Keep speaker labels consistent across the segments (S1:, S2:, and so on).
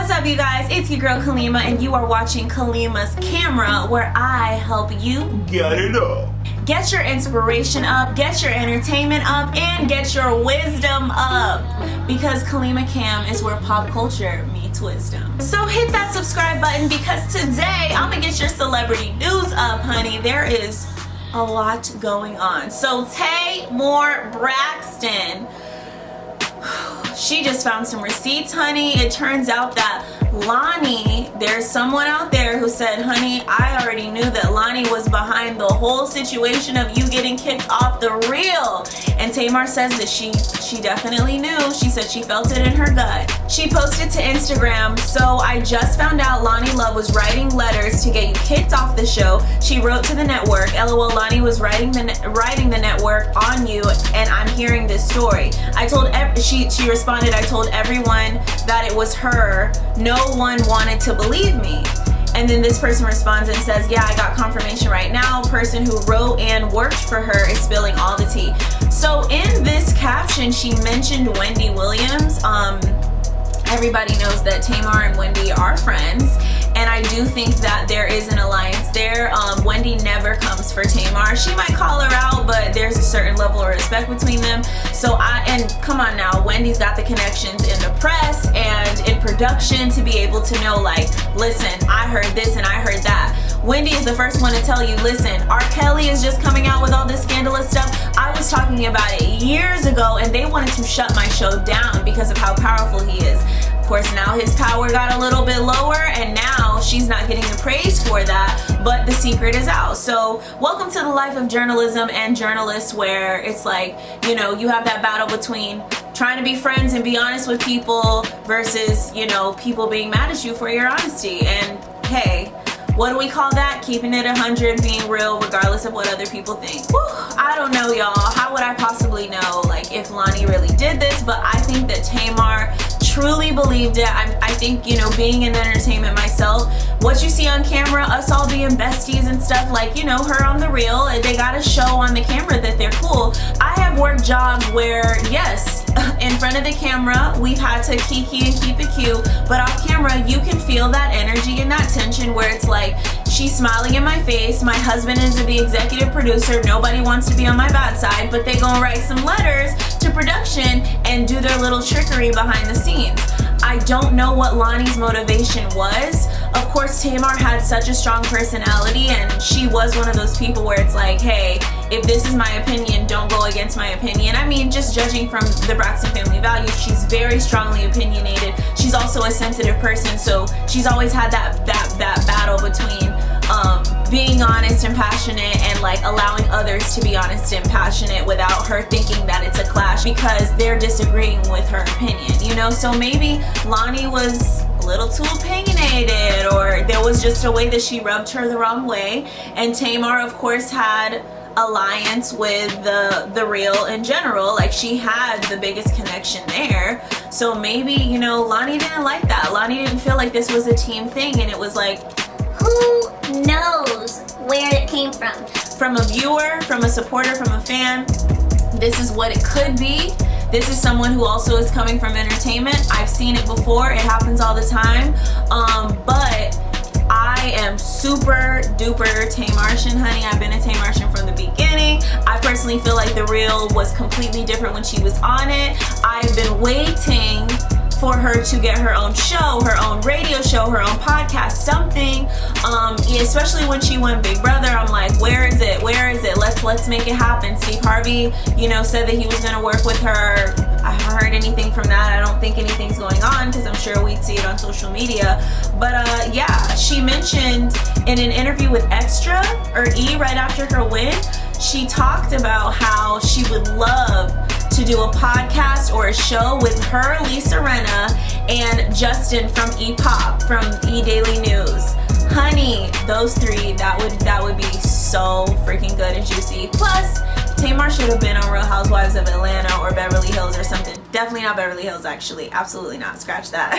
S1: What's up, you guys? It's your girl Kalima, and you are watching Kalima's Camera, where I help you
S2: get it up.
S1: Get your inspiration up, get your entertainment up, and get your wisdom up. Because Kalima Kam is where pop culture meets wisdom. So hit that subscribe button, because today I'm gonna get your celebrity news up, honey. There is a lot going on. So Tamar Braxton, she just found some receipts, honey. It turns out that Lonnie, there's someone out there who said, honey, I already knew that Lonnie was behind the whole situation of you getting kicked off the reel. And Tamar says that she definitely knew. She said she felt it in her gut. She posted to Instagram, so I just found out Lonnie Love was writing letters to get you kicked off the show. She wrote to the network, LOL, Lonnie was writing the network on you, and I'm hearing this story. She responded, I told everyone that it was her. No one wanted to believe me. And then this person responds and says, yeah, I got confirmation right now. Person who wrote and worked for her is spilling all the tea. So in this caption, she mentioned Wendy Williams. Everybody knows that Tamar and Wendy are friends, and I do think that there is an alliance there. Wendy never comes for Tamar. She might call her out, but there's a certain level of respect between them. And come on now, Wendy's got the connections in the press and in production to be able to know, like, listen, I heard this and I heard that. Wendy is the first one to tell you, listen, R. Kelly is just coming out with all this scandalous stuff. I was talking about it years ago, and they wanted to shut my show down because of how powerful he is. Of course, now his power got a little bit lower, and now she's not getting the praise for that, but the secret is out. So welcome to the life of journalism and journalists, where it's like, you know, you have that battle between trying to be friends and be honest with people versus, you know, people being mad at you for your honesty. And hey, what do we call that? Keeping it 100, being real regardless of what other people think. Whew, I don't know, y'all. How would I possibly know, like, if Lonnie really did this? But I think that Tamar truly believed it. I think, you know, being in entertainment myself, what you see on camera, us all being besties and stuff, like, you know, her on the reel, and they got to show on the camera that they're cool. I have worked jobs where, yes, in front of the camera, we've had to kiki and keep it cute, but off camera, you can feel that energy and that tension where it's like, she's smiling in my face, my husband is the executive producer, nobody wants to be on my bad side, but they gonna write some letters to production and do their little trickery behind the scenes. I don't know what Lonnie's motivation was. Of course, Tamar had such a strong personality, and she was one of those people where it's like, hey, if this is my opinion, don't go against my opinion. I mean, just judging from the Braxton family values, she's very strongly opinionated. She's also a sensitive person, so she's always had that battle between being honest and passionate and like allowing others to be honest and passionate without her thinking that it's a clash because they're disagreeing with her opinion, you know? So maybe Lonnie was a little too opinionated, or there was just a way that she rubbed her the wrong way. And Tamar, of course, had alliance with the reel in general. Like, she had the biggest connection there. So maybe, you know, Lonnie didn't like that. Lonnie didn't feel like this was a team thing, and it was like,
S3: who knows where it came from?
S1: From a viewer, from a supporter, from a fan, this is what it could be. This is someone who also is coming from entertainment. I've seen it before. It happens all the time. But I am super duper Tamartian, honey. I've been a Tamartian from the beginning. I personally feel like the reel was completely different when she was on it. I've been waiting for her to get her own show, her own radio show, her own podcast, something. Especially when she won Big Brother, I'm like, where is it? Where is it? Let's make it happen. Steve Harvey, you know, said that he was gonna work with her. I haven't heard anything from that. I don't think anything's going on, because I'm sure we'd see it on social media. But yeah, she mentioned in an interview with Extra or E right after her win, she talked about how she would love to do a podcast or a show with her, Lisa Rinna, and Justin from E-Pop, from E! Daily News. Honey, those three, that would be so freaking good and juicy. Plus, Tamar should have been on Real Housewives of Atlanta or Beverly Hills or something. Definitely not Beverly Hills, actually. Absolutely not. Scratch that.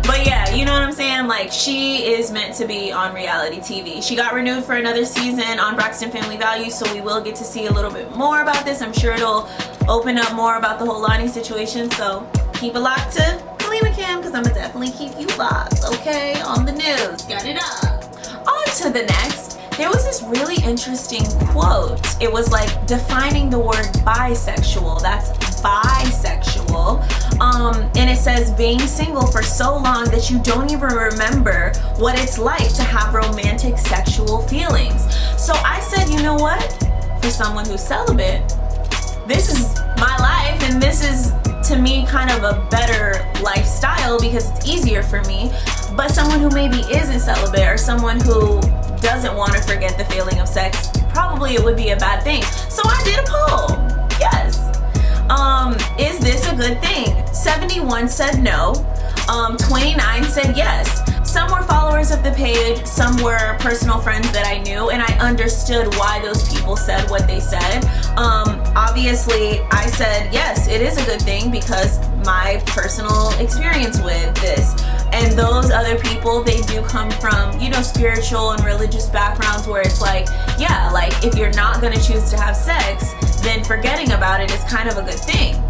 S1: But yeah, you know what I'm saying? Like, she is meant to be on reality TV. She got renewed for another season on Braxton Family Values, so we will get to see a little bit more about this. I'm sure it'll open up more about the whole Lonnie situation, so keep it locked to Kalima. Kalima Kam, because I'm gonna definitely keep you locked, okay? On the news, got it up. On to the next. There was this really interesting quote. It was like defining the word bisexual. That's bisexual. And it says being single for so long that you don't even remember what it's like to have romantic sexual feelings. So I said, you know what? For someone who's celibate, this is my life, and this is to me kind of a better lifestyle because it's easier for me. But someone who maybe isn't celibate, or someone who doesn't want to forget the feeling of sex, probably it would be a bad thing. So I did a poll. Yes. Is this a good thing? 71 said no. 29 said yes. Some were followers of the page, some were personal friends that I knew, and I understood why those people said what they said. Obviously, I said yes, it is a good thing because my personal experience with this. And those other people, they do come from, you know, spiritual and religious backgrounds where it's like, yeah, like if you're not gonna choose to have sex, then forgetting about it is kind of a good thing.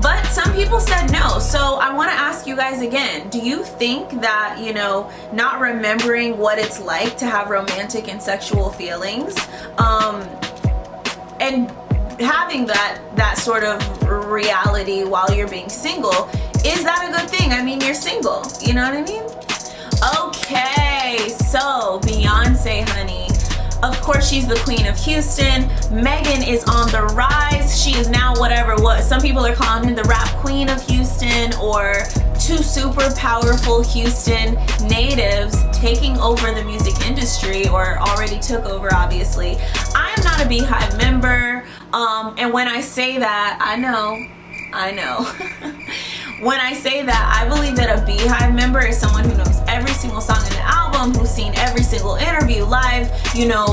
S1: But some people said no. So I want to ask you guys again, do you think that, you know, not remembering what it's like to have romantic and sexual feelings, and having that sort of reality while you're being single, is that a good thing? I mean, you're single, you know what I mean? Okay, so Beyonce, honey. Of course, she's the queen of Houston. Megan is on the rise. She is now what some people are calling her the rap queen of Houston, or two super powerful Houston natives taking over the music industry, or already took over, obviously. I am not a Beehive member, and when I say that, I know. When I say that, I believe that a Beehive member is someone who knows every single song in the album, who's seen every single interview, live, you know,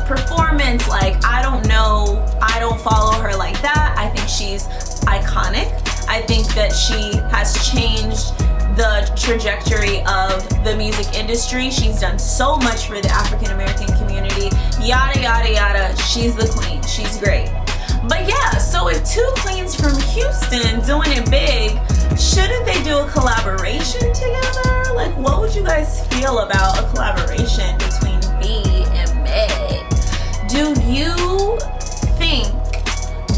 S1: performance. Like, I don't know, I don't follow her like that. I think she's iconic. I think that she has changed the trajectory of the music industry. She's done so much for the African American community, yada, yada, yada. She's the queen, she's great. But yeah, so if two queens from Houston doing it big, shouldn't they do a collaboration together? Like, what would you guys feel about a collaboration between B and Meg? Do you think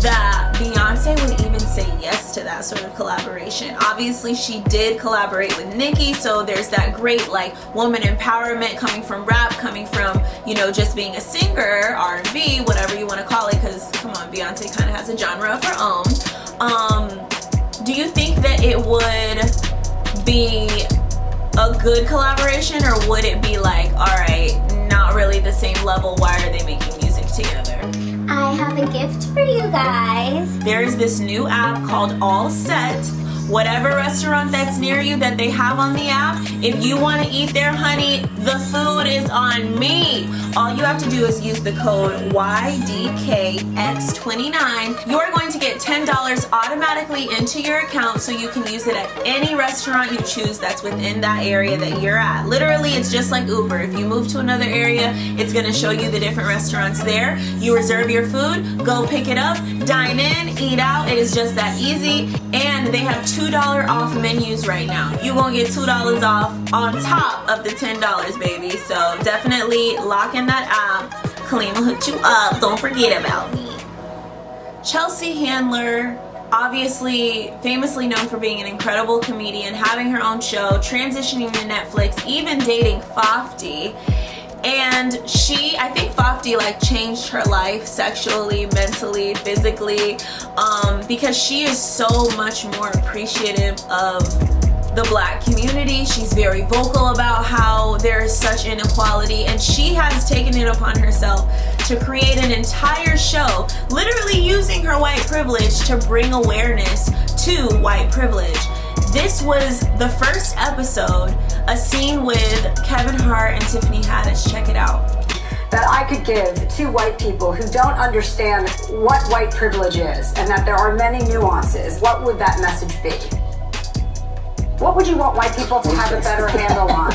S1: that Beyonce would even say yes to that sort of collaboration? Obviously, she did collaborate with Nicki, so there's that great like woman empowerment coming from rap, coming from, you know, just being a singer, R&B, whatever you want to call it, because come on, Beyonce kind of has a genre of her own. Do you think that it would be a good collaboration, or would it be like, all right, not really the same level, why are they making music together?
S3: I have a gift for you guys.
S1: There's this new app called All Set. Whatever restaurant that's near you that they have on the app, if you want to eat there, honey, the food is on me. All you have to do is use the code YDKX29. You're going to get $10 automatically into your account, so you can use it at any restaurant you choose that's within that area that you're at. Literally, it's just like Uber. If you move to another area, it's going to show you the different restaurants there. You reserve your food, go pick it up, dine in, eat out. It is just that easy. And they have $2 off menus right now. You're gonna get $2 off on top of the $10, baby. So definitely lock in that app. Kalima hooked you up. Don't forget about me. Chelsea Handler, obviously famously known for being an incredible comedian, having her own show, transitioning to Netflix, even dating Fafty. And I think Fafty like changed her life sexually, mentally, physically, because she is so much more appreciative of the Black community. She's very vocal about how there is such inequality, and she has taken it upon herself to create an entire show, literally using her white privilege to bring awareness to white privilege. This was the first episode, a scene with Kevin Hart and Tiffany Haddish. Check it out.
S2: That I could give to white people who don't understand what white privilege is, and that there are many nuances, what would that message be? What would you want white people to have a better handle on?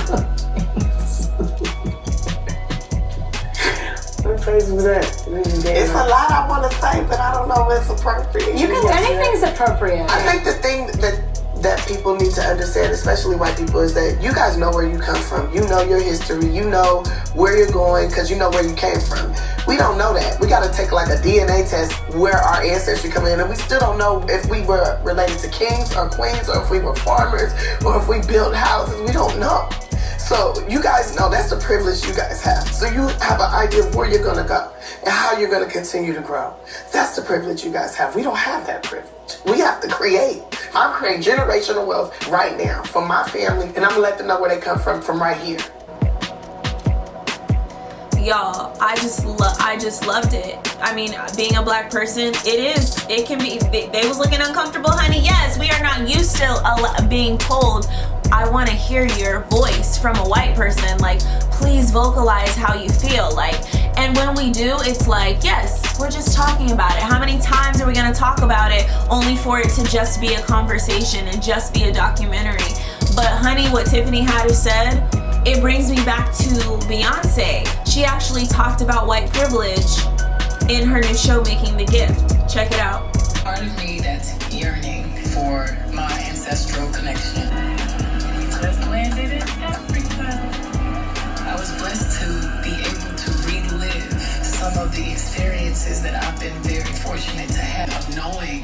S4: It's a lot I want to say, but I don't know if it's appropriate.
S2: Anything's appropriate.
S4: I think the thing that that people need to understand, especially white people, is that you guys know where you come from. You know your history. You know where you're going because you know where you came from. We don't know that. We got to take like a DNA test where our ancestry come in, and we still don't know if we were related to kings or queens, or if we were farmers, or if we built houses. We don't know. So you guys know that's the privilege you guys have. So you have an idea of where you're going to go and how you're going to continue to grow. That's the privilege you guys have. We don't have that privilege. We have to create. I'm creating generational wealth right now for my family, and I'm going to let them know where they come from right here.
S1: Y'all, I just loved it. I mean, being a black person, it can be, they was looking uncomfortable, honey. Yes, we are not used to being told, I want to hear your voice from a white person. Like, please vocalize how you feel. Like, and when we do, it's like, yes, we're just talking about it. How many times are we going to talk about it only for it to just be a conversation and just be a documentary? But honey, what Tiffany Haddish said, it brings me back to Beyonce. She actually talked about white privilege in her new show, Making the Gift. Check it out.
S5: Part of me that's yearning for my ancestral connection. Just landed in Africa. I was blessed to be able to relive some of the experiences that I've been very fortunate to have, of knowing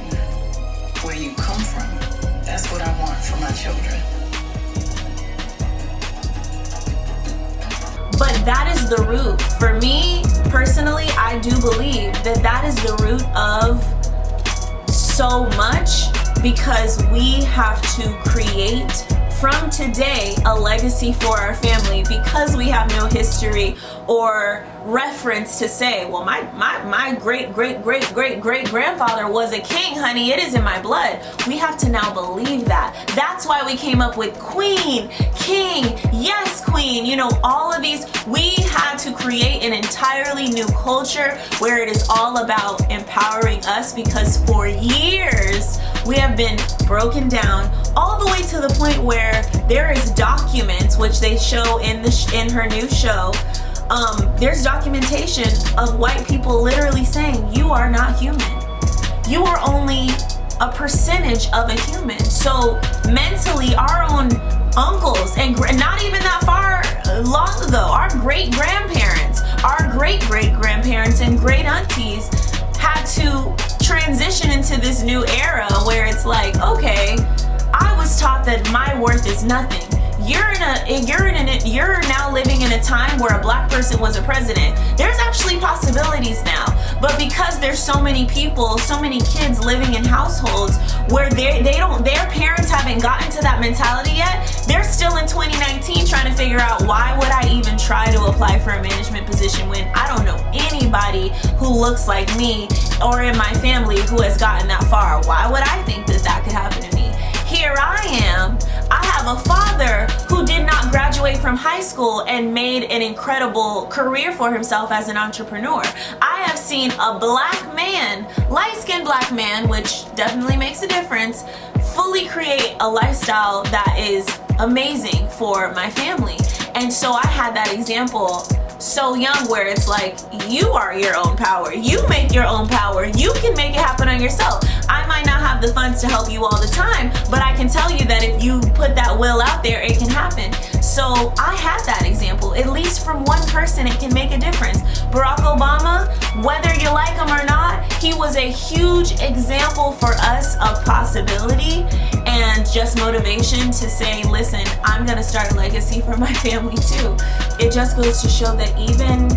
S5: where you come from. That's what I want for my children.
S1: But that is the root. For me, personally, I do believe that that is the root of so much, because we have to create from today a legacy for our family, because we have no history or reference to say, well, my great grandfather was a king, honey. It is in my blood. We have to now believe that. That's why we came up with queen, king, yes, queen. You know, all of these. We had to create an entirely new culture where it is all about empowering us, because for years we have been broken down all the way to the point where there is documents, which they show in her new show. There's documentation of white people literally saying, you are not human. You are only a percentage of a human. So mentally, our own uncles, and not even that far long ago, our great-grandparents, our great-great-grandparents and great-aunties had to transition into this new era where it's like, okay, I was taught that my worth is nothing. You're now living in a time where a black person was a president. There's actually possibilities now, but because there's so many people, so many kids living in households where their parents haven't gotten to that mentality yet, they're still in 2019 trying to figure out, why would I even try to apply for a management position when I don't know anybody who looks like me or in my family who has gotten that far? Why would I think that that could happen to me? Here I am. I have a father who did not graduate from high school and made an incredible career for himself as an entrepreneur. I have seen a black man, light-skinned black man, which definitely makes a difference, fully create a lifestyle that is amazing for my family. And so I had that example so young, where it's like, you are your own power. You make your own power. You can make it happen on yourself. I might not have the funds to help you all the time, but I can tell you that if you put that will out there, it can happen. So I had that example. At least from one person, it can make a difference. Barack Obama, whether you like him or not, he was a huge example for us of possibility and just motivation to say, listen, I'm gonna start a legacy for my family too. It just goes to show that even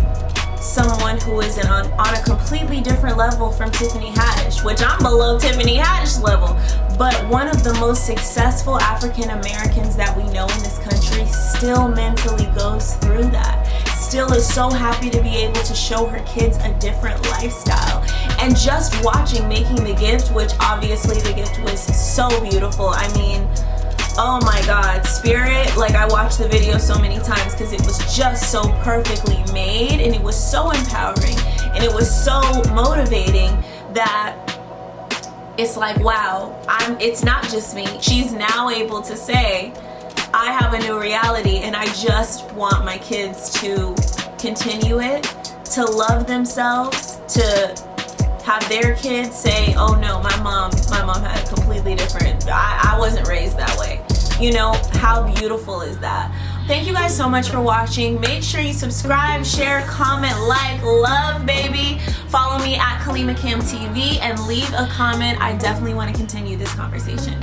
S1: someone who is on a completely different level from Tiffany Haddish, which I'm below Tiffany Haddish level, but one of the most successful African Americans that we know in this country still mentally goes through that. Still is so happy to be able to show her kids a different lifestyle. And just watching Making the Gift, which obviously the gift was so beautiful. I mean, oh my God, Spirit, like I watched the video so many times because it was just so perfectly made, and it was so empowering, and it was so motivating that it's like, wow, it's not just me. She's now able to say, I have a new reality, and I just want my kids to continue it, to love themselves, to have their kids say, oh no, my mom had a completely different, I wasn't raised that way. You know, how beautiful is that? Thank you guys so much for watching. Make sure you subscribe, share, comment, like, love, baby. Follow me at Kalima Kam TV and leave a comment. I definitely want to continue this conversation.